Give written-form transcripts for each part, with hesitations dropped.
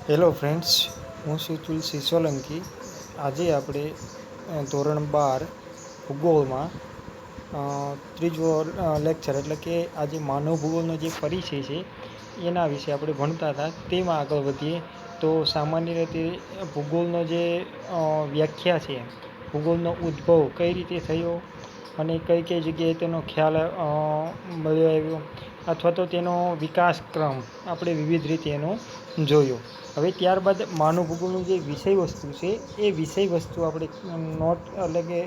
Hello friends, હું છું તુલસી સોલંકી. આજે આપણે ધોરણ 12 ભૂગોળમાં ત્રીજો લેક્ચર એટલે કે આજે માનવ ભૂગોળનો જે પરિચય છે એના વિશે આપણે ભણતા હતા. તેમાં આગળ વધીએ તો સામાન્ય રીતે ભૂગોળનો જે વ્યાખ્યા છે, ભૂગોળનો ઉદ્ભવ કઈ રીતે થયો અને કઈ કઈ જગ્યાએ તેનો ખ્યાલ મળ્યો આવ્યો અથવા તો તેનો વિકાસક્રમ આપણે વિવિધ રીતે એનો જોયો. હવે ત્યારબાદ માનવ ભૂગોળનું જે વિષય વસ્તુ છે એ વિષય વસ્તુ આપણે નોટ એટલે કે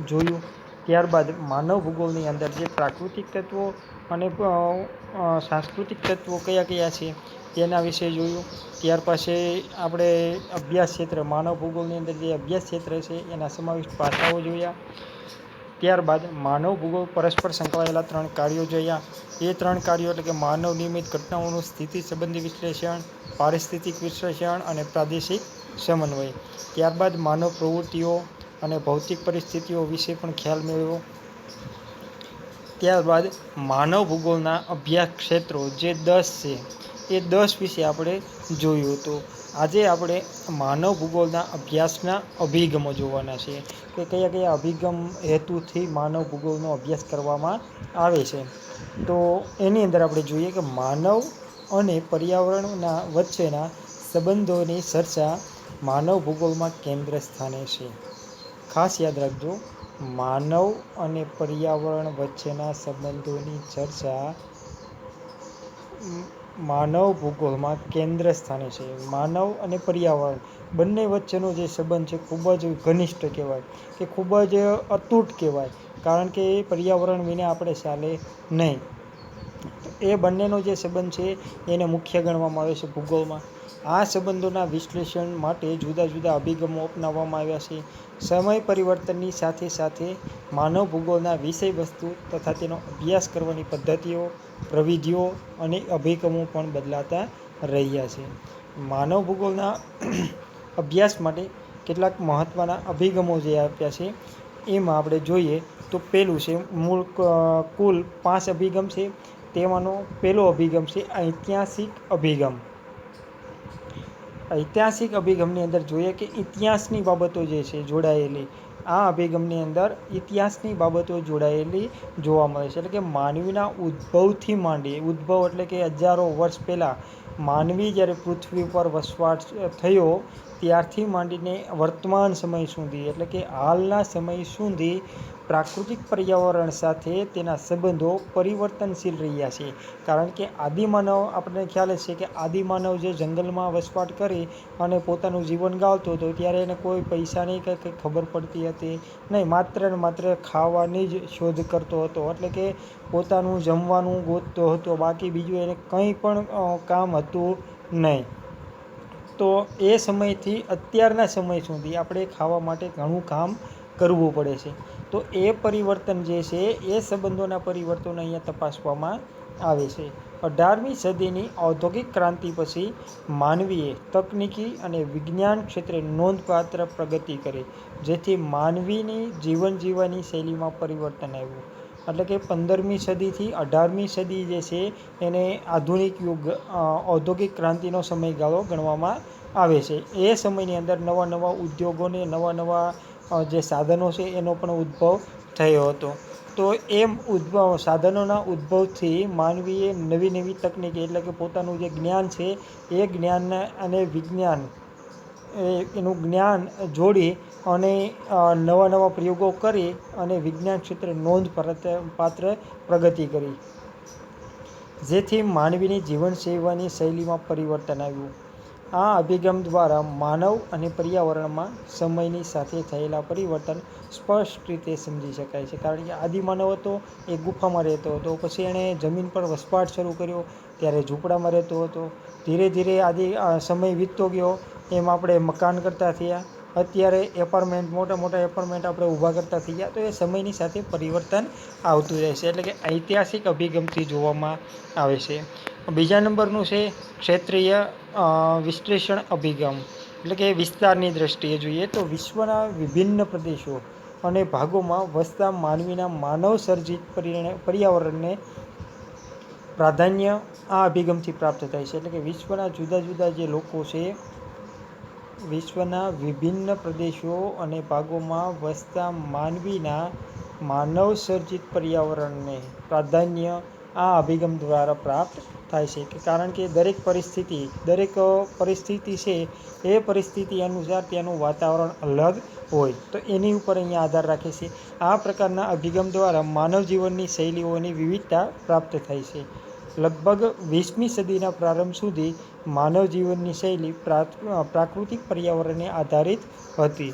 જોયું. ત્યારબાદ માનવ ભૂગોળની અંદર જે પ્રાકૃતિક તત્વો અને સાંસ્કૃતિક તત્વો કયા કયા છે તેના વિશે જોયું. ત્યાર પછી આપણે અભ્યાસ ક્ષેત્ર, માનવ ભૂગોળની અંદર જે અભ્યાસ ક્ષેત્ર છે એના સમાવિષ્ટ પાસાઓ જોયા. ત્યારબાદ માનવ ભૂગોળ પરસ્પર સંકળાયેલા 3 કાર્યો જોયા. એ 3 કાર્યો એટલે કે માનવ નિર્મિત ઘટનાઓનું સ્થિતિ સંબંધી વિશ્લેષણ, પારિસ્થિતિક વિશ્લેષણ અને પ્રાદેશિક સમન્વય. ત્યારબાદ માનવ પ્રવૃત્તિઓ અને ભૌતિક પરિસ્થિતિઓ વિશે પણ ખ્યાલ મેળવ્યો. ત્યારબાદ માનવ ભૂગોળના અભ્યાસ ક્ષેત્રો જે 10 છે એ 10 વિશે આપણે જોયું હતું. આજે આપણે માનવ ભૂગોળના અભ્યાસના અભિગમો જોવાના છે કે કયા કયા અભિગમ હેતુથી માનવ ભૂગોળનો અભ્યાસ કરવામાં આવે છે. તો એની અંદર આપણે જોઈએ કે માનવ અને પર્યાવરણના વચ્ચેના સંબંધોની ચર્ચા માનવ ભૂગોળમાં કેન્દ્ર સ્થાને છે. ખાસ યાદ રાખજો, માનવ અને પર્યાવરણ વચ્ચેના સંબંધોની ચર્ચા માનવ ભૂગોળમાં કેન્દ્ર સ્થાને છે. માનવ અને પર્યાવરણ બંને વચ્ચેનો જે સંબંધ છે ખૂબ જ ઘનિષ્ઠ કહેવાય કે ખૂબ જ અતૂટ કહેવાય, કારણ કે એ પર્યાવરણ વિના આપણે ચાલે નહીં. એ બંનેનો જે સંબંધ છે એને મુખ્ય ગણવામાં આવે છે ભૂગોળમાં. આ સંબંધોના વિશ્લેષણ માટે જુદા જુદા અભિગમો અપનાવવામાં આવ્યા છે. સમય પરિવર્તનની સાથે સાથે માનવ ભૂગોળના વિષય વસ્તુ તથા તેનો અભ્યાસ કરવાની પદ્ધતિઓ, પ્રવિધિઓ અને અભિગમો પણ બદલાતા રહ્યા છે. માનવ ભૂગોળના અભ્યાસ માટે કેટલાક મહત્ત્વના અભિગમો જે આપ્યા છે એમાં આપણે જોઈએ તો પહેલું છે કુલ 5 અભિગમ છે. તેમાંનો પહેલો અભિગમ છે ઐતિહાસિક અભિગમ. ઐતિહાસિક અભિગમની અંદર જોઈએ કે ઇતિહાસની બાબતો જે છે જોડાયેલી, આ અભિગમની અંદર ઇતિહાસની બાબતો જોડાયેલી જોવા મળે છે. એટલે કે માનવીના ઉદ્ભવથી માંડી, ઉદ્ભવ એટલે કે હજારો વર્ષ પહેલાં માનવી જ્યારે પૃથ્વી પર વસવાટ થયો ત્યારથી માંડીને વર્તમાન સમય સુધી એટલે કે હાલના સમય સુધી પ્રાકૃતિક પર્યાવરણ સાથે તેના સંબંધો પરિવર્તનશીલ રહ્યા છે. કારણ કે આદિમાનવ, આપણને ખ્યાલ જ છે કે આદિમાનવ જે જંગલમાં વસવાટ કરી અને પોતાનું જીવન ગાળતો હતો ત્યારે એને કોઈ પૈસાની કંઈ ખબર પડતી હતી નહીં, માત્ર ને માત્ર ખાવાની જ શોધ કરતો હતો. એટલે કે પોતાનું જમવાનું ગોતતો હતો, બાકી બીજું એને કંઈ પણ કામ હતું નહીં. તો એ સમયથી અત્યારના સમય સુધી આપણે ખાવા માટે ઘણું કામ કરવું પડે છે. તો એ પરિવર્તન જે છે એ સંબંધોના પરિવર્તનો અહીંયા તપાસવામાં આવે છે. 18મી સદીની ઔદ્યોગિક ક્રાંતિ પછી માનવીએ તકનીકી અને વિજ્ઞાન ક્ષેત્રે નોંધપાત્ર પ્રગતિ કરી, જેથી માનવીની જીવન જીવવાની શૈલીમાં પરિવર્તન આવ્યું. એટલે કે 15મી સદીથી 18મી સદી જે છે એને આધુનિક યુગ, ઔદ્યોગિક ક્રાંતિનો સમયગાળો ગણવામાં આવે છે. એ સમયની અંદર નવા નવા ઉદ્યોગોને, નવા નવા જે સાધનો છે એનો પણ ઉદ્ભવ થયો હતો. તો એમ સાધનોના ઉદ્ભવથી માનવીએ નવી નવી તકનીકી એટલે કે પોતાનું જે જ્ઞાન છે એ જ્ઞાન અને વિજ્ઞાન એનું જ્ઞાન જોડી અને નવા નવા પ્રયોગો કરી અને વિજ્ઞાન ક્ષેત્રે નોંધપાત્ર પ્રગતિ કરી, જેથી માનવીની જીવન જીવવાની શૈલીમાં પરિવર્તન આવ્યું. આ અભિગમ દ્વારા માનવ અને પર્યાવરણમાં સમયની સાથે થયેલા પરિવર્તન સ્પષ્ટ રીતે સમજી શકાય છે. કારણ કે આદિમાનવ હતો એ ગુફામાં રહેતો હતો, પછી એણે જમીન પર વસવાટ શરૂ કર્યો ત્યારે ઝૂંપડામાં રહેતો હતો. ધીરે ધીરે સમય વીતતો ગયો એમ આપણે મકાન કરતા થયા, અત્યારે એપાર્ટમેન્ટ, મોટા મોટા એપાર્ટમેન્ટ આપણે ઊભા કરતા થઈ ગયા. તો એ સમયની સાથે પરિવર્તન આવતું રહે છે. એટલે કે ઐતિહાસિક અભિગમથી જોવામાં આવે છે. બીજા નંબરનું છે ક્ષેત્રીય વિશ્લેષણ અભિગમ. એટલે કે વિસ્તારની દ્રષ્ટિએ જોઈએ તો વિશ્વના વિભિન્ન પ્રદેશો અને ભાગોમાં વસતા માનવીના માનવ સર્જિત પર્યાવરણને પ્રાધાન્ય આ અભિગમથી પ્રાપ્ત થાય છે. એટલે કે વિશ્વના જુદા જુદા જે લોકો છે, વિશ્વના વિભિન્ન પ્રદેશો અને ભાગોમાં વસતા માનવીના માનવ સર્જિત પર્યાવરણને પ્રાધાન્ય આ અભિગમ દ્વારા પ્રાપ્ત થાય છે. કે કારણ કે દરેક પરિસ્થિતિ છે એ પરિસ્થિતિ અનુસાર તેનું વાતાવરણ અલગ હોય, તો એની ઉપર અહીંયા આધાર રાખે છે. આ પ્રકારના અભિગમ દ્વારા માનવ જીવનની શૈલીઓની વિવિધતા પ્રાપ્ત થાય છે. લગભગ 20મી સદીના પ્રારંભ સુધી માનવ જીવનની શૈલી પ્રાકૃતિક પર્યાવરણને આધારિત હતી.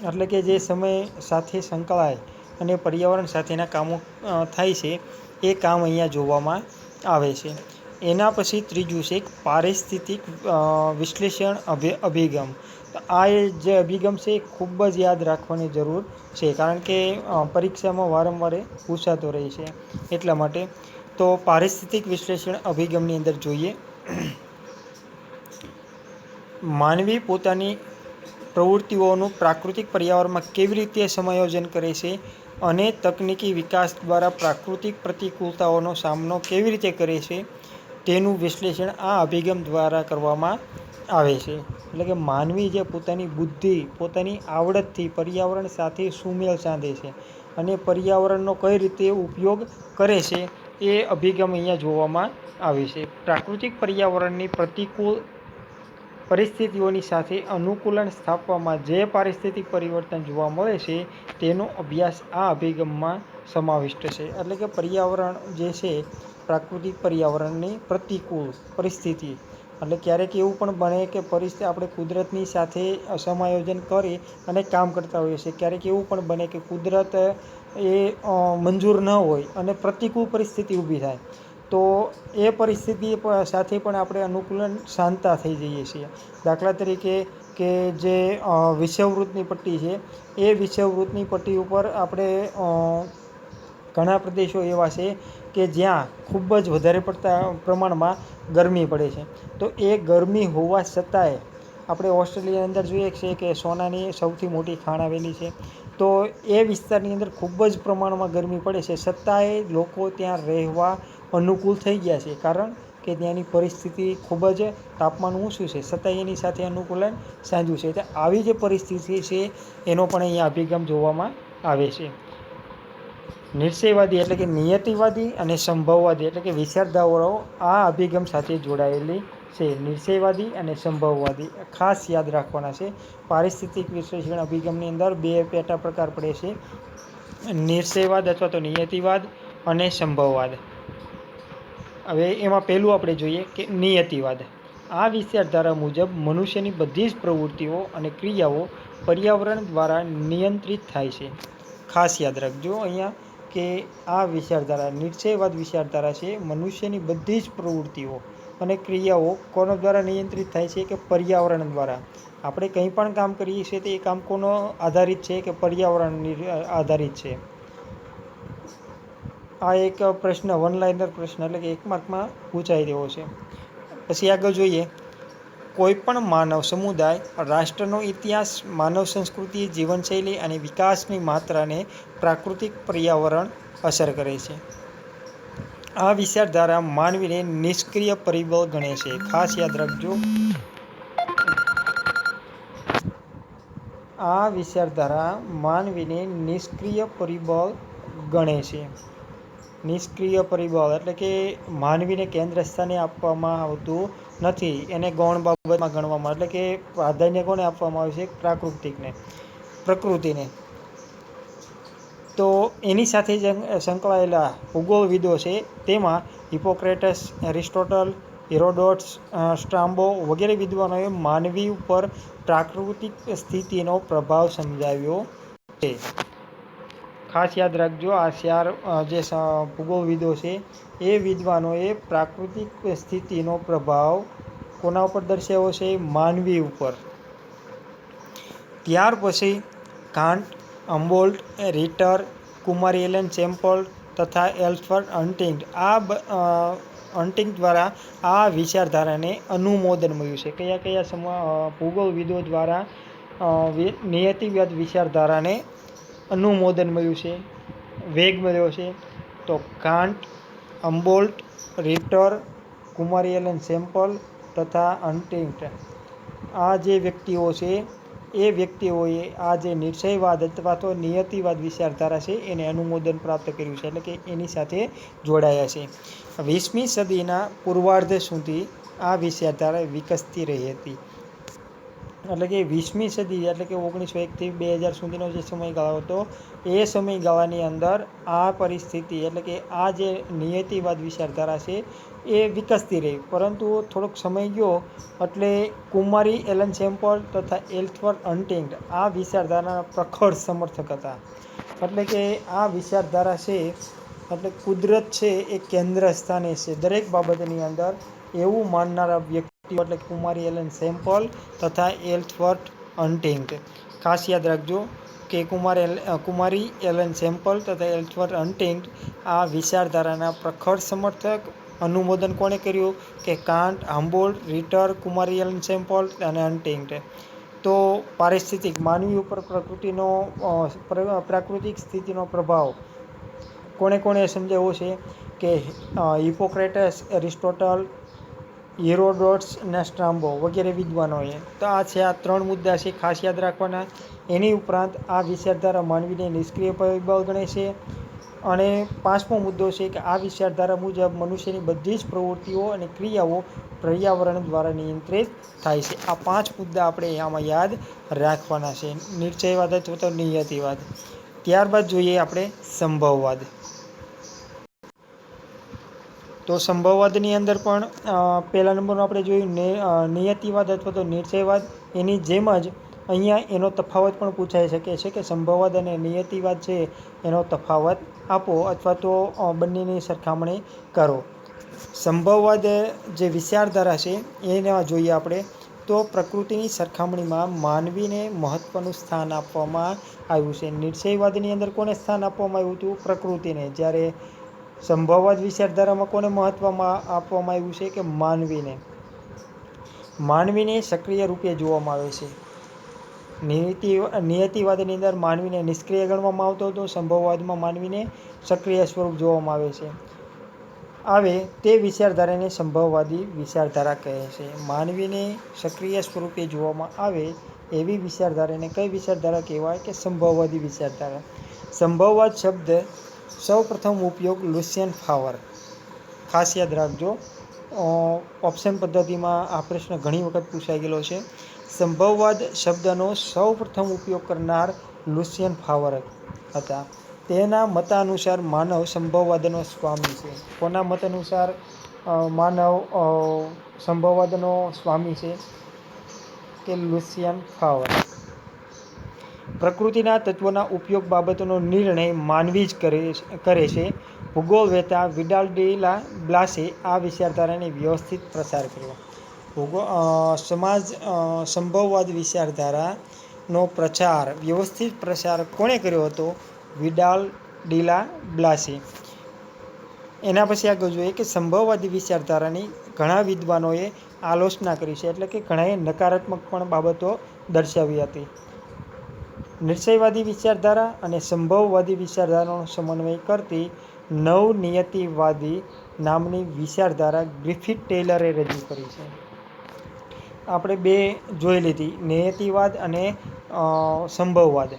એટલે કે જે સમય સાથે સંકળાય અને પર્યાવરણ સાથેના કામો થાય છે એ કામ અહીંયા જોવામાં આવે છે. એના પછી ત્રીજું છે પારિસ્થિતિક વિશ્લેષણ અભિગમ. તો આ જે અભિગમ છે એ ખૂબ જ યાદ રાખવાની જરૂર છે, કારણ કે પરીક્ષામાં વારંવાર પૂછાતો રહે છે. એટલા માટે તો પારિસ્થિતિક વિશ્લેષણ અભિગમની અંદર જોઈએ, માનવી પોતાની પ્રવૃત્તિઓનું પ્રાકૃતિક પર્યાવરણમાં કેવી રીતે સમાયોજન કરે છે અને તકનીકી વિકાસ દ્વારા પ્રાકૃતિક પ્રતિકૂળતાઓનો સામનો કેવી રીતે કરે છે તેનું વિશ્લેષણ આ અભિગમ દ્વારા કરવામાં આવે છે. એટલે કે માનવી જે પોતાની બુદ્ધિ, પોતાની આવડતથી પર્યાવરણ સાથે સુમેળ સાધે છે અને પર્યાવરણનો કઈ રીતે ઉપયોગ કરે છે એ અભિગમ અહીંયા જોવામાં આવે છે. પ્રાકૃતિક પર્યાવરણની પ્રતિકૂળ પરિસ્થિતિઓની સાથે અનુકૂલન સ્થાપવામાં જે પારિસ્થિતિક પરિવર્તન જોવા મળે છે તેનો અભ્યાસ આ અભિગમમાં સમાવિષ્ટ છે. એટલે કે પર્યાવરણ જે છે, પ્રાકૃતિક પર્યાવરણની પ્રતિકૂળ પરિસ્થિતિ, એટલે ક્યારેક એવું પણ બને કે આપણે કુદરતની સાથે સમાયોજન કરી અને કામ કરતા હોઈએ છીએ. ક્યારેક એવું પણ બને કે કુદરત એ મંજૂર ન હોય અને પ્રતિકૂળ પરિસ્થિતિ ઊભી થાય, તો એ પરિસ્થિતિ સાથે પણ આપણે અનુકૂલન સાધતા થઈ જઈએ છીએ. દાખલા તરીકે કે જે વિષુવવૃત્તની પટ્ટી છે, એ વિષુવવૃત્તની પટ્ટી ઉપર આપણે ઘણા પ્રદેશો એવા છે કે જ્યાં ખૂબ જ વધારે પડતા પ્રમાણમાં ગરમી પડે છે. તો એ ગરમી હોવા છતાંય આપણે ઓસ્ટ્રેલિયાની અંદર જોઈએ છીએ કે સોનાની સૌથી મોટી ખાણ આવેલી છે, તો એ વિસ્તારની અંદર ખૂબ જ પ્રમાણમાં ગરમી પડે છે, છતાંય લોકો ત્યાં રહેવા અનુકૂળ થઈ ગયા છે. કારણ કે ત્યાંની પરિસ્થિતિ ખૂબ જ તાપમાન ઊંચું છે, છતાંય એની સાથે અનુકૂલન સાધ્યું છે. તો આવી જે પરિસ્થિતિ છે એનો પણ અહીંયા અભિગમ જોવામાં આવે છે. નિશ્ચયવાદી એટલે કે નિયતિવાદી અને સંભવવાદી એટલે કે વિચારધારાઓ આ અભિગમ સાથે જોડાયેલી છે. નિશ્ચયવાદી અને સંભવવાદી ખાસ યાદ રાખવાના છે. પારિસ્થિતિક વિશ્લેષણ અભિગમની અંદર બે પેટા પ્રકાર પડે છે, નિશ્ચયવાદ અથવા તો નિયતિવાદ અને સંભવવાદ. હવે એમાં પહેલું આપણે જોઈએ કે નિયતિવાદ. આ વિચારધારા મુજબ મનુષ્યની બધી જ પ્રવૃત્તિઓ અને ક્રિયાઓ પર્યાવરણ દ્વારા નિયંત્રિત થાય છે. ખાસ યાદ રાખજો અહીંયા કે આ વિચારધારા નિશ્ચયવાદ વિચારધારા છે, મનુષ્યની બધી જ પ્રવૃત્તિઓ અને ક્રિયાઓ કોના દ્વારા નિયંત્રિત થાય છે? કે પર્યાવરણ દ્વારા. આપણે કંઈ પણ કામ કરીએ છીએ તો એ કામ કોનો આધારિત છે? કે પર્યાવરણની આધારિત છે. આ એક પ્રશ્ન, વન લાઇનર પ્રશ્ન એટલે કે 1 માર્કમાં પૂછાઈ રહ્યો છે. પછી આગળ જોઈએ, કોઈપણ માનવ સમુદાય, રાષ્ટ્રનો ઇતિહાસ, માનવ સંસ્કૃતિ, જીવનશૈલી અને વિકાસની માત્રાને પ્રાકૃતિક પર્યાવરણ અસર કરે છે. આ વિચારધારા માનવીને નિષ્ક્રિય પરિબળ ગણે છે. ખાસ યાદ રાખજો, આ વિચારધારા માનવીને નિષ્ક્રિય પરિબળ ગણે છે. નિષ્ક્રિય પરિબળ એટલે કે માનવીને કેન્દ્ર સ્થાને આપવામાં આવતું નથી, એને ગૌણ બાબતમાં ગણવામાં, એટલે કે પ્રાધાન્ય કોને આપવામાં આવે છે? પ્રકૃતિને. તો એની સાથે સંકળાયેલા ભૂગોળવિદો છે, તેમાં હિપોક્રેટસ, એરિસ્ટોટલ, હેરોડોટસ, સ્ટ્રાબો વગેરે વિદ્વાનોએ માનવી ઉપર પ્રાકૃતિક સ્થિતિનો પ્રભાવ સમજાવ્યો છે. ખાસ યાદ રાખજો, આ 4 જે ભૂગોળવિદો છે એ વિદ્વાનોએ પ્રાકૃતિક સ્થિતિનો પ્રભાવ કોના ઉપર દર્શાવ્યો છે? માનવી ઉપર. ત્યાર પછી કાન્ટ, હમ્બોલ્ટ, રિટર, કુમાર એલન ચેમ્પલ તથા એલ્બર્ટ હન્ટિંગ દ્વારા આ વિચારધારાને અનુમોદન મળ્યું છે. કયા કયા ભૂગોળવિદો દ્વારા નિયતિવાદ વિચારધારાને અનુમોદન મળ્યું છે, વેગ મળ્યો છે? તો કાન્ટ, હમ્બોલ્ટ, રિટર, કુમારી એલન સેમ્પલ તથા હન્ટિંગ્ટન, આ જે વ્યક્તિઓ છે એ વ્યક્તિઓએ આ જે નિશ્ચયવાદ અથવા તો નિયતિવાદ વિચારધારા છે એને અનુમોદન પ્રાપ્ત કર્યું છે, એટલે કે એની સાથે જોડાયા છે. 20મી સદીના પૂર્વાર્ધ સુધી આ વિચારધારા વિકસતી રહી હતી. એટલે કે 20મી સદી એટલે કે 1901થી 2000 સુધીનો જે સમયગાળો હતો એ સમયગાળાની અંદર આ પરિસ્થિતિ એટલે કે આ જે નિયતિવાદ વિચારધારા છે એ વિકસતી રહી. પરંતુ થોડોક સમય ગયો એટલે કુમારી એલન સેમ્પલ તથા એલ્સવર્થ હન્ટિંગ્ટન આ વિચારધારાના પ્રખર સમર્થક હતા. એટલે કે આ વિચારધારા છે એટલે કુદરત છે એ કેન્દ્ર સ્થાને છે દરેક બાબતની અંદર એવું માનનારા વ્યક્તિઓ એટલે કુમારી એલન સેમ્પલ તથા એલ્સવર્થ હન્ટિંગ્ટન. ખાસ યાદ રાખજો કે કુમારી એલન સેમ્પલ તથા એલ્સવર્થ હન્ટિંગ્ટન આ વિચારધારાના પ્રખર સમર્થક. અનુમોદન કોણે કર્યું કે કાન્ટ, હમ્બોલ્ટ, રિટર, કુમારી એલન સેમ્પલ અને હન્ટિંગ્ટન. તો પારિસ્થિતિક માનવી ઉપર પ્રકૃતિનો પ્રાકૃતિક સ્થિતિનો પ્રભાવ કોણે કોણે સમજાવ્યો છે કે હિપોક્રેટસ, એરિસ્ટોટલ, હેરોડોટસ અને સ્ટ્રાબો વગેરે વિદ્વાનોએ. તો આ છે આ 3 મુદ્દા છે ખાસ યાદ રાખવાના. એની ઉપરાંત આ વિચારધારા માનવીને નિષ્ક્રિય પરિબળ ગણે છે. અને 5મો મુદ્દો છે કે આ વિચારધારા મુજબ મનુષ્યની બધી જ પ્રવૃત્તિઓ અને ક્રિયાઓ પર્યાવરણ દ્વારા નિયંત્રિત થાય છે. આ 5 મુદ્દા આપણે આમાં યાદ રાખવાના છે, નિશ્ચયવાદ અથવા તો નિયતિવાદ. ત્યારબાદ જોઈએ આપણે સંભવવાદ. તો સંભવવાદની અંદર પણ પહેલા નંબરનું આપણે જોયું નિયતિવાદ અથવા તો નિશ્ચયવાદ. એની જેમ જ અહીંયા એનો તફાવત પણ પૂછાઈ શકે છે કે સંભવવાદ અને નિયતિવાદ છે એનો તફાવત આપો અથવા તો બંનેની સરખામણી કરો. સંભવવાદ જે વિચારધારા છે એને જોઈએ આપણે તો પ્રકૃતિની સરખામણીમાં માનવીને મહત્વનું સ્થાન આપવામાં આવ્યું છે. નિશ્ચયવાદની અંદર કોને સ્થાન આપવામાં આવ્યું હતું? પ્રકૃતિને. જ્યારે સંભવવાદ વિચારધારામાં કોને મહત્વમાં આપવામાં આવ્યું છે કે માનવીને. માનવીને સક્રિય રૂપે જોવામાં આવે છે. નિયતિવાદની અંદર માનવીને નિષ્ક્રિય ગણવામાં આવતો હતો. સંભવવાદમાં માનવીને સક્રિય સ્વરૂપ જોવામાં આવે તે વિચારધારાને સંભવવાદી વિચારધારા કહે છે. માનવીને સક્રિય સ્વરૂપે જોવામાં આવે એવી વિચારધારાને કઈ વિચારધારા કહેવાય કે સંભવવાદી વિચારધારા. સંભવવાદ શબ્દ સૌ પ્રથમ ઉપયોગ લુસિયન ફાવર. ખાસ યાદ રાખજો, ઓપ્શન પદ્ધતિમાં આ પ્રશ્ન ઘણી વખત પૂછાઈ ગયેલો છે. સંભવવાદ શબ્દનો સૌ પ્રથમ ઉપયોગ કરનાર લુસિયન ફાવર હતા. તેના મતાનુસાર માનવ સંભવવાદનો સ્વામી છે. કોના મત અનુસાર માનવ સંભવવાદનો સ્વામી છે? કે લુસિયન ફાવર. પ્રકૃતિના તત્વોના ઉપયોગ બાબતનો નિર્ણય માનવી જ કરે છે. ભૂગોળવેત્તા વિડાલ ડી લા બ્લાસે આ વિચારધારાને વ્યવસ્થિત પ્રસાર કર્યો. સંભવવાદ વિચારધારાનો વ્યવસ્થિત પ્રસાર કોણે કર્યો હતો? વિડાલ ડી લા બ્લાસે. એના પછી આગળ જોઈએ કે સંભવવાદી વિચારધારાની ઘણા વિદ્વાનોએ આલોચના કરી છે, એટલે કે ઘણાએ નકારાત્મક પણ બાબતો દર્શાવી હતી. નિશ્ચયવાદી વિચારધારા અને સંભવવાદી વિચારધારાનો સમન્વય કરતી નવનિયતિવાદી નામની વિચારધારા ગ્રિફિથ ટેલરે રજૂ કરી છે. આપણે બે જોઈ લીધી, નિયતિવાદ અને સંભવવાદ.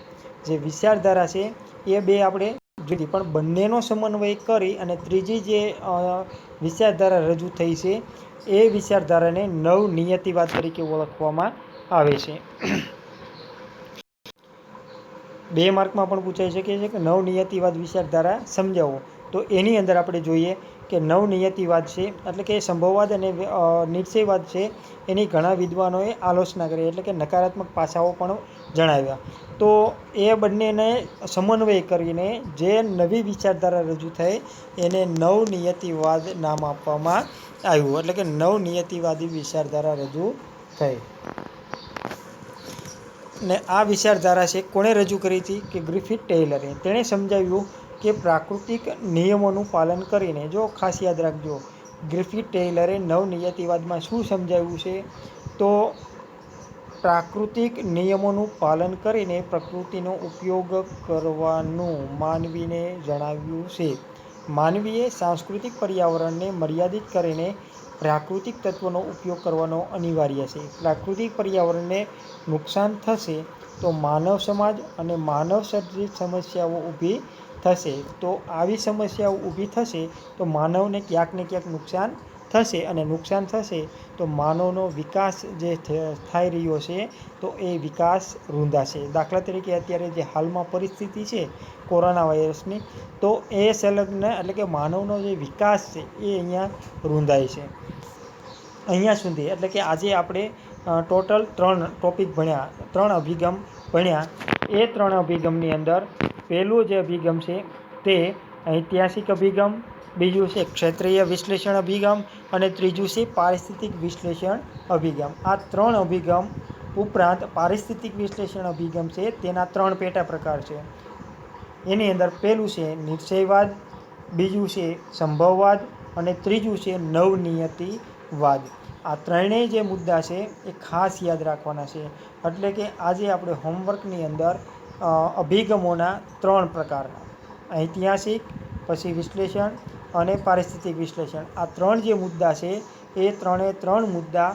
જે વિચારધારા છે એ બે આપણે જોઈ લીધી, પણ બંનેનો સમન્વય કરી અને ત્રીજી જે વિચારધારા રજૂ થઈ છે એ વિચારધારાને નવનિયતિવાદ તરીકે ઓળખવામાં આવે છે. 2 માર્કમાં પણ પૂછાઈ શકે છે કે નવનિયતિવાદ વિચારધારા સમજાવો. તો એની અંદર આપણે જોઈએ કે નવનિયતિવાદ છે એટલે કે સંભવવાદ અને નિશ્ચયવાદ છે એની ઘણા વિદ્વાનોએ આલોચના કરી, એટલે કે નકારાત્મક પાસાઓ પણ જણાવ્યા. તો એ બંનેને સમન્વય કરીને જે નવી વિચારધારા રજૂ થઈ એને નવનિયતિવાદ નામ આપવામાં આવ્યું, એટલે કે નવનિયતિવાદી વિચારધારા રજૂ થઈ. ને આ વિચારધારા છે કોણે રજૂ કરી હતી કે ગ્રિફિથ ટેલરે. તેણે સમજાવ્યું કે પ્રાકૃતિક નિયમોનું પાલન કરીને, જો ખાસ યાદ રાખજો, ગ્રિફિથ ટેલરે નવનિયતિવાદમાં શું સમજાવ્યું છે તો પ્રાકૃતિક નિયમોનું પાલન કરીને પ્રકૃતિનો ઉપયોગ કરવાનું માનવીને જણાવ્યું છે. માનવીએ સાંસ્કૃતિક પર્યાવરણને મર્યાદિત કરીને પ્રાકૃતિક તત્વોનો ઉપયોગ કરવાનો અનિવાર્ય છે. પ્રાકૃતિક પર્યાવરણને નુકસાન થશે તો માનવ સમાજ અને માનવ સર્જિત સમસ્યાઓ ઊભી થશે. તો આવી સમસ્યાઓ ઊભી થશે તો માનવને ક્યાંક ને ક્યાંક નુકસાન થશે, અને નુકસાન થશે તો માનવનો વિકાસ જે થઈ રહ્યો છે તો એ વિકાસ રૂંધાશે. દાખલા તરીકે અત્યારે જે હાલમાં પરિસ્થિતિ છે કોરોના વાયરસની, તો એ સંલગ્ન એટલે કે માનવનો જે વિકાસ છે એ અહીંયા રૂંધાય છે. અહીંયા સુધી એટલે કે આજે આપણે ટોટલ 3 ટોપિક ભણ્યા, 3 અભિગમ ભણ્યા. એ 3 અભિગમની અંદર પહેલું જે અભિગમ છે તે ઐતિહાસિક અભિગમ, બીજું છે ક્ષેત્રીય વિશ્લેષણ અભિગમ અને ત્રીજું છે પારિસ્થિતિક વિશ્લેષણ અભિગમ. આ 3 અભિગમ ઉપરાંત પારિસ્થિતિક વિશ્લેષણ અભિગમ છે તેના 3 પેટા પ્રકાર છે. એની અંદર પહેલું છે નિશ્ચયવાદ, બીજું છે સંભવવાદ અને ત્રીજું છે નવનિયતિવાદ. આ ત્રણેય જે મુદ્દા છે એ ખાસ યાદ રાખવાના છે. એટલે કે આજે આપણે હોમવર્કની અંદર અભિગમોના 3 પ્રકાર, ઐતિહાસિક, પછી વિશ્લેષણ અને પારિસ્થિતિક વિશ્લેષણ, આ 3 જે મુદ્દા છે એ 3 મુદ્દા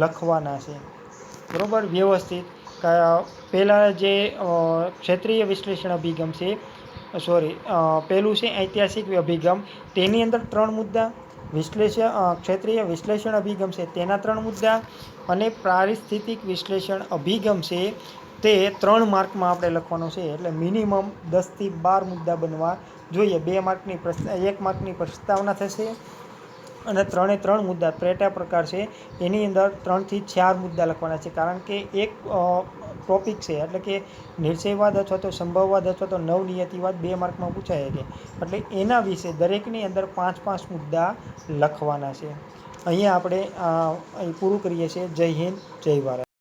લખવાના છે. બરાબર, વ્યવસ્થિત. પહેલાં જે ક્ષેત્રીય વિશ્લેષણ અભિગમ છે, પહેલું છે ઐતિહાસિક અભિગમ, તેની અંદર 3 મુદ્દા, ક્ષેત્રીય વિશ્લેષણ અભિગમ છે તેના 3 મુદ્દા, અને પારિસ્થિતિક વિશ્લેષણ અભિગમ છે તે 3 માર્કમાં આપણે લખવાનો છે. એટલે મિનિમમ 10 થી 12 મુદ્દા બનવા જોઈએ. 1 માર્કની પ્રસ્તાવના થશે અને 3 મુદ્દા પેટા પ્રકાર છે એની અંદર 3 થી 4 મુદ્દા લખવાના છે. કારણ કે એક ટોપિક છે એટલે કે નિશ્ચયવાદ અથવા તો સંભવવાદ અથવા તો નવનિયતિવાદ 2 માર્કમાં પૂછાય છે. એટલે એના વિશે દરેકની અંદર 5-5 મુદ્દા લખવાના છે. અહીંયા આપણે પૂરું કરીએ છીએ. જય હિન્દ, જય ભારત.